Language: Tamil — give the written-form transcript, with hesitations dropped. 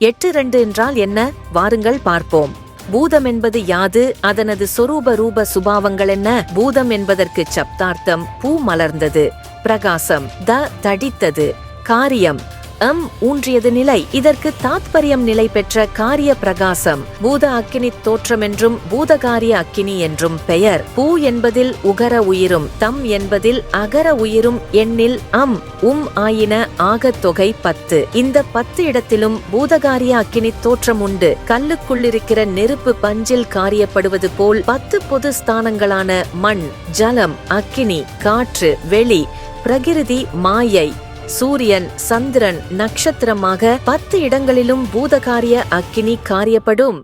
8-2 என்றால் என்ன? வாருங்கள் பார்ப்போம். பூதம் என்பது யாது? அதனது சொரூப ரூப சுபாவங்கள் என்ன? பூதம் என்பதற்கு சப்தார்த்தம் பூ மலர்ந்தது, பிரகாசம் தடித்தது, காரியம் ஊன்றியது நிலை. இதற்கு தாத்பரியம் நிலை பெற்ற காரிய பிரகாசம். பூத அக்கினி தோற்றம் என்றும் பூதகாரிய அக்கினி என்றும் பெயர். பூ என்பதில் உகர உயிரும் தம் என்பதில் அகர உயிரும் எண்ணில் ஆயின ஆகத் தொகை 10. இந்த 10 இடத்திலும் பூதகாரிய அக்கினி தோற்றம் உண்டு. கல்லுக்குள்ளிருக்கிற நெருப்பு பஞ்சில் காரியப்படுவது போல் 10 பொது ஸ்தானங்களான மண், ஜலம், அக்கினி, காற்று, வெளி, பிரகிருதி, மாயை, சூரியன், சந்திரன், நட்சத்திரமாக 10 இடங்களிலும் பூதகாரிய அக்கினி காரியப்படும்.